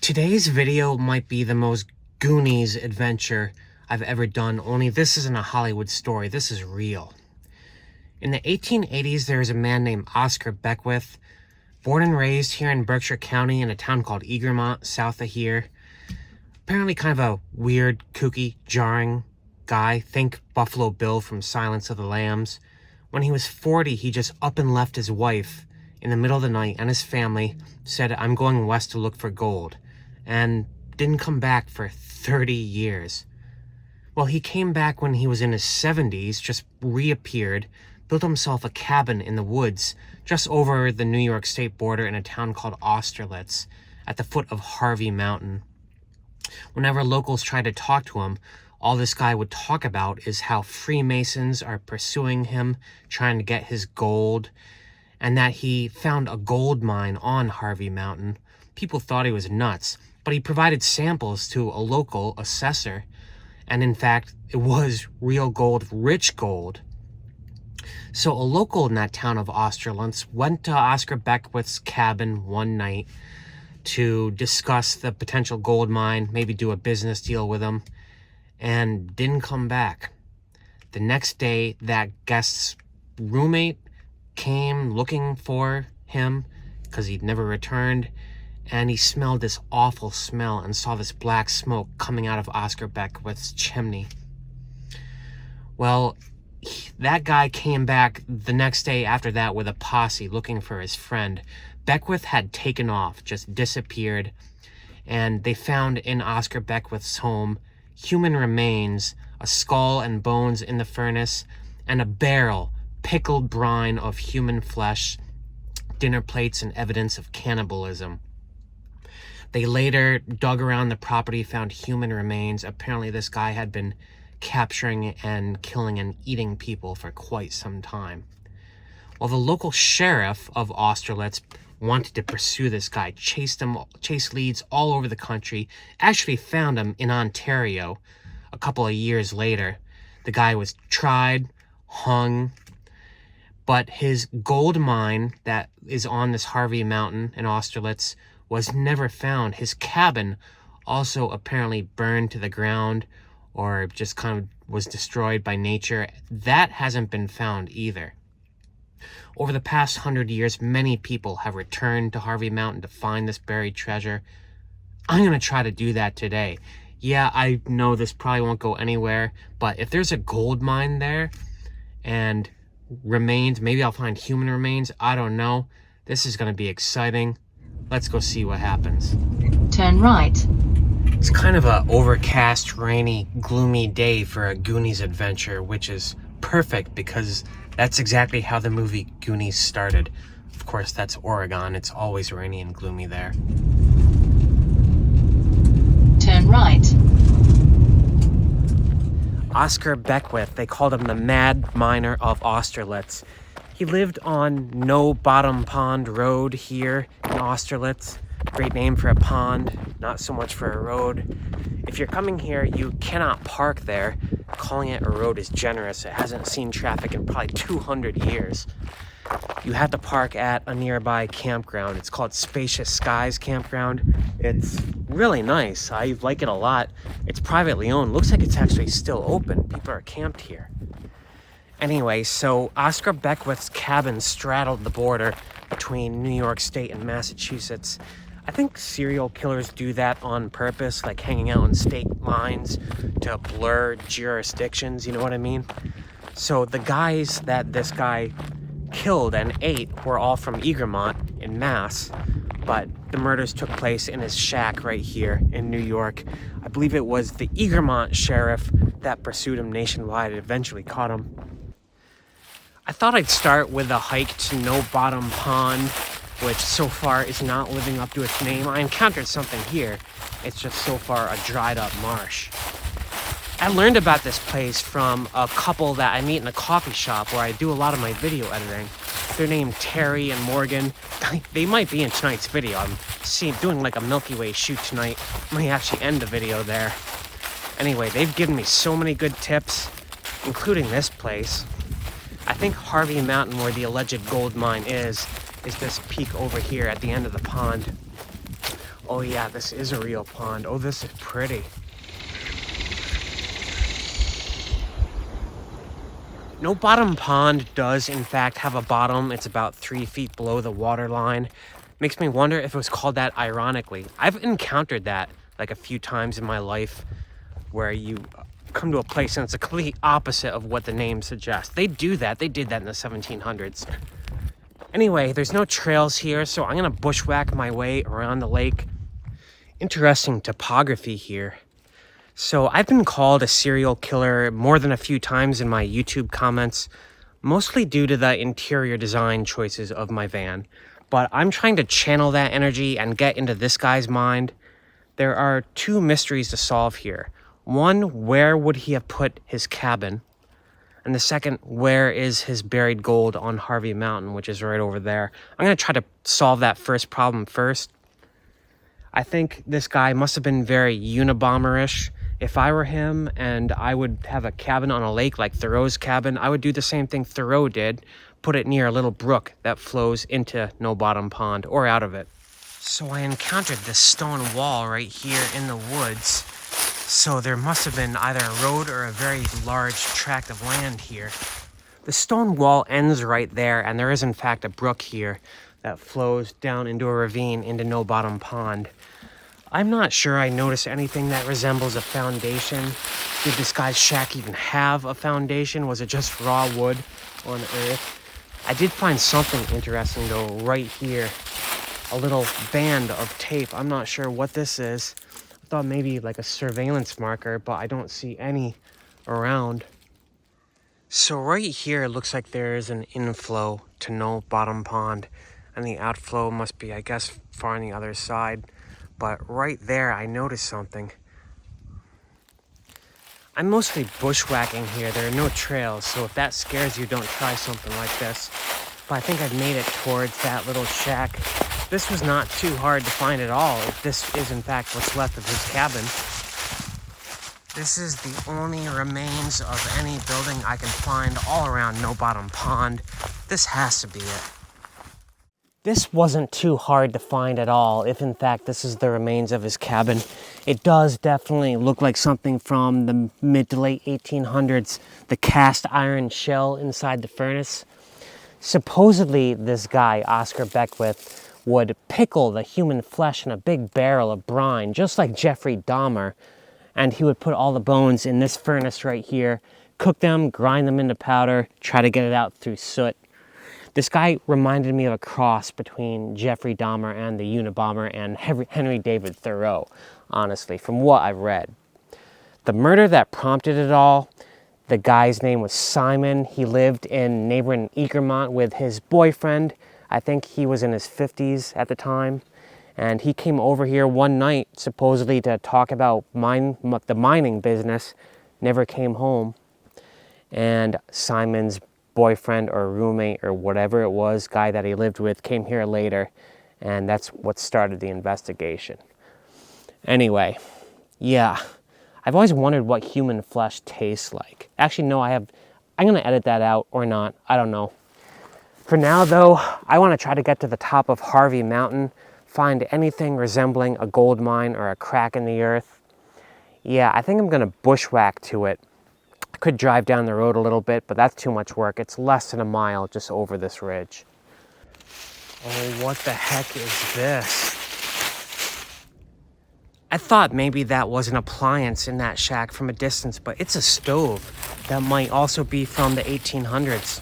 Today's video might be the most Goonies adventure I've ever done, only this isn't a Hollywood story, this is real. In the 1880s, there was a man named Oscar Beckwith, born and raised here in Berkshire County in a town called Egremont, south of here. Apparently kind of a weird, kooky, jarring guy. Think Buffalo Bill from Silence of the Lambs. When he was 40, he just up and left his wife in the middle of the night and his family, said, "I'm going west to look for gold," and didn't come back for 30 years. Well, he came back when he was in his 70s, just reappeared, built himself a cabin in the woods just over the New York State border in a town called Austerlitz at the foot of Harvey Mountain. Whenever locals tried to talk to him, all this guy would talk about is how Freemasons are pursuing him, trying to get his gold, and that he found a gold mine on Harvey Mountain. People thought he was nuts, but he provided samples to a local assessor, and in fact, it was real gold, rich gold. So a local in that town of Austerlitz went to Oscar Beckwith's cabin one night to discuss the potential gold mine, maybe do a business deal with him, and didn't come back. The next day, that guest's roommate came looking for him because he'd never returned, and he smelled this awful smell and saw this black smoke coming out of Oscar Beckwith's chimney. Well, that guy came back the next day after that with a posse looking for his friend. Beckwith had taken off, just disappeared, and they found in Oscar Beckwith's home human remains, a skull and bones in the furnace, and a barrel, pickled brine of human flesh, dinner plates, and evidence of cannibalism. They later dug around the property, found human remains. Apparently this guy had been capturing and killing and eating people for quite some time. Well, the local sheriff of Austerlitz wanted to pursue this guy, chased leads all over the country, actually found him in Ontario a couple of years later. The guy was tried, hung, but his gold mine that is on this Harvey Mountain in Austerlitz was never found. His cabin also apparently burned to the ground or just kind of was destroyed by nature. That hasn't been found either. Over the past 100 years, many people have returned to Harvey Mountain to find this buried treasure. I'm going to try to do that today. Yeah, I know this probably won't go anywhere, but if there's a gold mine there and remains, maybe I'll find human remains, I don't know. This is going to be exciting. Let's go see what happens. Turn right. It's kind of a overcast, rainy, gloomy day for a Goonies adventure, which is perfect because that's exactly how the movie Goonies started. Of course, that's Oregon. It's always rainy and gloomy there. Turn right. Oscar Beckwith, they called him the Mad Miner of Austerlitz. He lived on No Bottom Pond Road here in Austerlitz. Great name for a pond, not so much for a road. If you're coming here, you cannot park there. Calling it a road is generous. It hasn't seen traffic in probably 200 years. You have to park at a nearby campground. It's called Spacious Skies Campground. It's really nice. I like it a lot. It's privately owned. Looks like it's actually still open. People are camped here. Anyway, so Oscar Beckwith's cabin straddled the border between New York State and Massachusetts. I think serial killers do that on purpose, like hanging out on state lines to blur jurisdictions, you know what I mean? So the guys that this guy killed and ate were all from Egremont in Mass, but the murders took place in his shack right here in New York. I believe it was the Egremont sheriff that pursued him nationwide and eventually caught him. I thought I'd start with a hike to No Bottom Pond, which so far is not living up to its name. I encountered something here. It's just so far a dried up marsh. I learned about this place from a couple that I meet in a coffee shop where I do a lot of my video editing. They're named Terry and Morgan. They might be in tonight's video. I'm doing like a Milky Way shoot tonight. Might actually end the video there. Anyway, they've given me so many good tips, including this place. I think Harvey Mountain, where the alleged gold mine is this peak over here at the end of the pond. Oh yeah, this is a real pond. Oh, this is pretty. No Bottom Pond does, in fact, have a bottom. It's about 3 feet below the water line. Makes me wonder if it was called that ironically. I've encountered that like a few times in my life where you come to a place and it's a complete opposite of what the name suggests. They do that. They did that in the 1700s. Anyway, there's no trails here, so I'm gonna bushwhack my way around the lake. Interesting topography here. So I've been called a serial killer more than a few times in my YouTube comments, mostly due to the interior design choices of my van. But I'm trying to channel that energy and get into this guy's mind. There are two mysteries to solve here. One, where would he have put his cabin? And the second, where is his buried gold on Harvey Mountain, which is right over there? I'm going to try to solve that first problem first. I think this guy must have been very Unabomber-ish. If I were him and I would have a cabin on a lake like Thoreau's cabin, I would do the same thing Thoreau did, put it near a little brook that flows into No Bottom Pond or out of it. So I encountered this stone wall right here in the woods. So there must have been either a road or a very large tract of land here. The stone wall ends right there, and there is in fact a brook here that flows down into a ravine into No Bottom Pond. I'm not sure I noticed anything that resembles a foundation. Did this guy's shack even have a foundation? Was it just raw wood on earth? I did find something interesting though right here. A little band of tape. I'm not sure what this is. I thought maybe like a surveillance marker, but I don't see any around. So right here it looks like there is an inflow to No Bottom Pond, and the outflow must be, I guess, far on the other side. But right there, I noticed something. I'm mostly bushwhacking here. There are no trails, so if that scares you, don't try something like this. But I think I've made it towards that little shack. This was not too hard to find at all, if this is in fact what's left of his cabin. This is the only remains of any building I can find all around No Bottom Pond. This has to be it. This wasn't too hard to find at all, if in fact this is the remains of his cabin. It does definitely look like something from the mid to late 1800s, the cast iron shell inside the furnace. Supposedly this guy, Oscar Beckwith, would pickle the human flesh in a big barrel of brine, just like Jeffrey Dahmer, and he would put all the bones in this furnace right here, cook them, grind them into powder, try to get it out through soot. This guy reminded me of a cross between Jeffrey Dahmer and the Unabomber and Henry David Thoreau, honestly, from what I've read. The murder that prompted it all, the guy's name was Simon. He lived in neighboring Egremont with his boyfriend. I think he was in his 50s at the time. And he came over here one night, supposedly to talk about the mining business, never came home. And Simon's boyfriend or roommate or whatever it was, guy that he lived with, came here later, and that's what started the investigation. Anyway, yeah, I've always wondered what human flesh tastes like. Actually, no, I'm gonna edit that out or not, I don't know. For now though, I wanna try to get to the top of Harvey Mountain, find anything resembling a gold mine or a crack in the earth. Yeah, I think I'm gonna bushwhack to it. I could drive down the road a little bit, but that's too much work. It's less than a mile just over this ridge. Oh, what the heck is this? I thought maybe that was an appliance in that shack from a distance, but it's a stove. That might also be from the 1800s.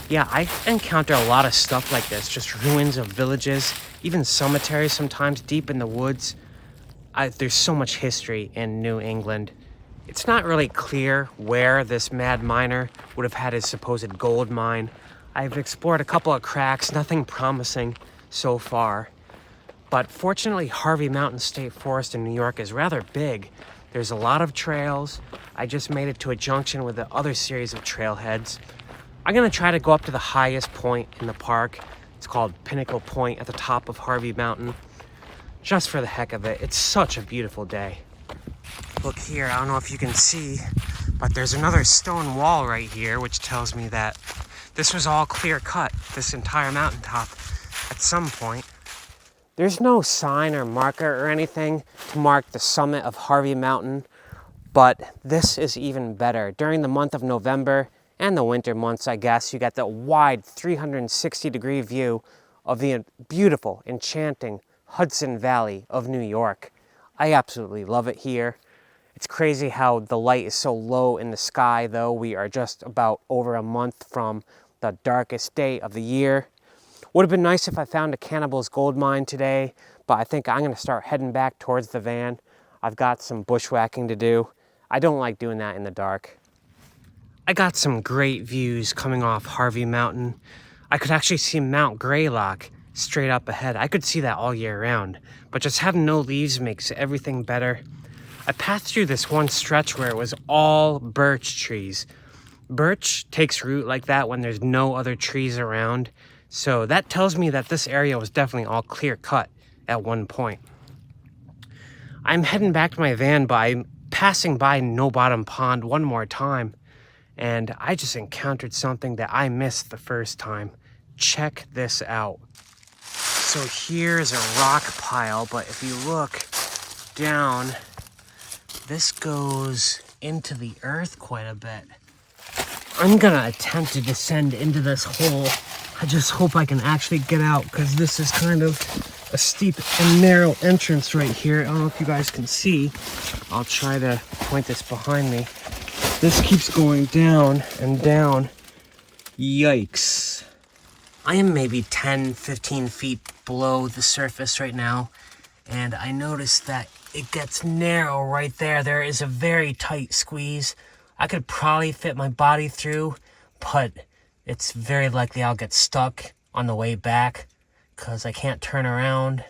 Yeah, I encounter a lot of stuff like this, just ruins of villages, even cemeteries sometimes deep in the woods. There's so much history in New England. It's not really clear where this mad miner would have had his supposed gold mine. I've explored a couple of cracks, nothing promising so far. But fortunately, Harvey Mountain State Forest in New York is rather big. There's a lot of trails. I just made it to a junction with the other series of trailheads. I'm gonna try to go up to the highest point in the park. It's called Pinnacle Point at the top of Harvey Mountain. Just for the heck of it. It's such a beautiful day. Look here, I don't know if you can see, but there's another stone wall right here, which tells me that this was all clear cut, this entire mountaintop, at some point. There's no sign or marker or anything to mark the summit of Harvey Mountain, but this is even better. During the month of November and the winter months, I guess, you get the wide 360-degree view of the beautiful, enchanting Hudson Valley of New York. I absolutely love it here. It's crazy how the light is so low in the sky, though. We are just about over a month from the darkest day of the year. Would have been nice if I found a Cannibal's gold mine today, but I think I'm going to start heading back towards the van. I've got some bushwhacking to do. I don't like doing that in the dark. I got some great views coming off Harvey Mountain. I could actually see Mount Greylock straight up ahead. I could see that all year round, but just having no leaves makes everything better. I passed through this one stretch where it was all birch trees. Birch takes root like that when there's no other trees around. So that tells me that this area was definitely all clear cut at one point. I'm heading back to my van by passing by No Bottom Pond one more time. And I just encountered something that I missed the first time. Check this out. So here's a rock pile, but if you look down, this goes into the earth quite a bit. I'm gonna attempt to descend into this hole. I just hope I can actually get out, because this is kind of a steep and narrow entrance right here. I don't know if you guys can see. I'll try to point this behind me. This keeps going down and down. Yikes. I am maybe 10, 15 feet below the surface right now, and I noticed that it gets narrow right there. There is a very tight squeeze. I could probably fit my body through, but it's very likely I'll get stuck on the way back because I can't turn around.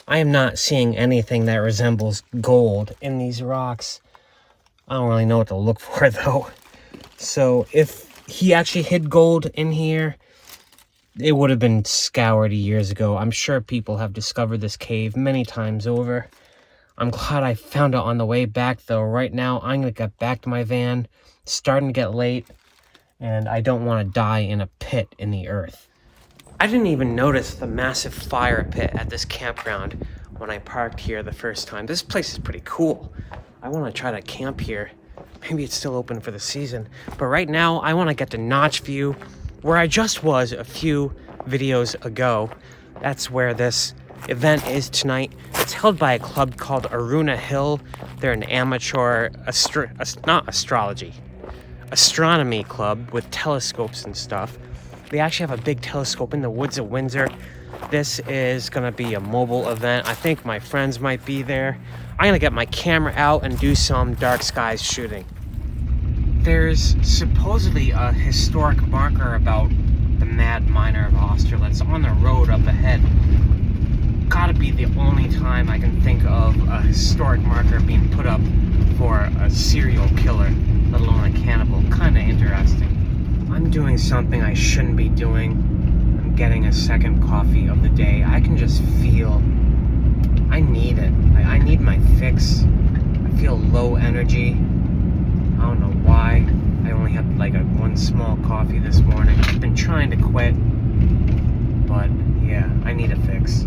I am not seeing anything that resembles gold in these rocks. I don't really know what to look for though. So if he actually hid gold in here, it would have been scoured years ago. I'm sure people have discovered this cave many times over. I'm glad I found it on the way back though. Right now, I'm going to get back to my van. It's starting to get late, and I don't want to die in a pit in the earth. I didn't even notice the massive fire pit at this campground when I parked here the first time. This place is pretty cool. I want to try to camp here. Maybe it's still open for the season. But right now, I want to get to Notch View, where I just was a few videos ago. That's where this event is tonight. It's held by a club called Aruna Hill. They're an amateur astronomy club with telescopes and stuff. They actually have a big telescope in the woods of Windsor. This is gonna be a mobile event. I think my friends might be there. I'm gonna get my camera out and do some dark skies shooting. There's supposedly a historic marker about the Mad Miner of Austerlitz on the road up ahead. Gotta be the only time I can think of a historic marker being put up for a serial killer, let alone a cannibal. Kinda interesting. I'm doing something I shouldn't be doing. I'm getting a second coffee of the day. I can just feel, I need it. I need my fix. I feel low energy. I don't know why. I only had like one small coffee this morning. I've been trying to quit, but yeah, I need a fix.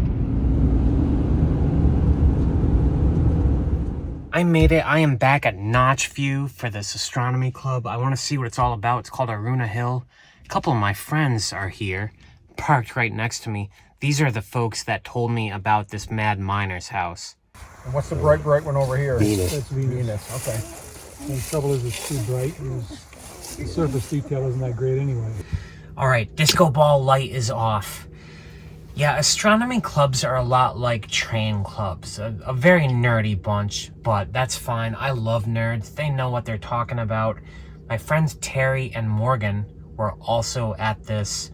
I made it. I am back at Notch View for this astronomy club. I want to see what it's all about. It's called Aruna Hill. A couple of my friends are here, parked right next to me. These are the folks that told me about this Mad Miner's house. And what's the bright one over here? Venus. That's Venus. Okay. And the trouble is it's too bright. The surface detail isn't that great anyway. All right, disco ball light is off. Yeah, astronomy clubs are a lot like train clubs. A very nerdy bunch, but that's fine. I love nerds. They know what they're talking about. My friends Terry and Morgan were also at this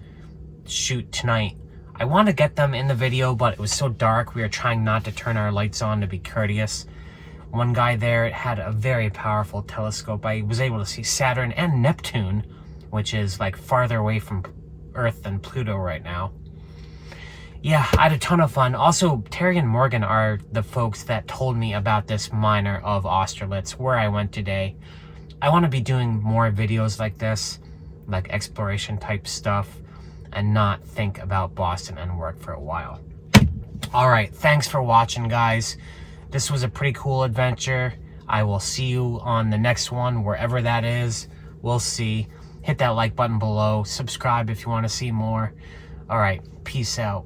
shoot tonight. I want to get them in the video, but it was so dark, we were trying not to turn our lights on to be courteous. One guy there had a very powerful telescope. I was able to see Saturn and Neptune, which is like farther away from Earth than Pluto right now. Yeah, I had a ton of fun. Also, Terry and Morgan are the folks that told me about this miner of Austerlitz, where I went today. I want to be doing more videos like this, like exploration type stuff, and not think about Boston and work for a while. All right, thanks for watching, guys. This was a pretty cool adventure. I will see you on the next one, wherever that is. We'll see. Hit that like button below. Subscribe if you want to see more. All right, peace out.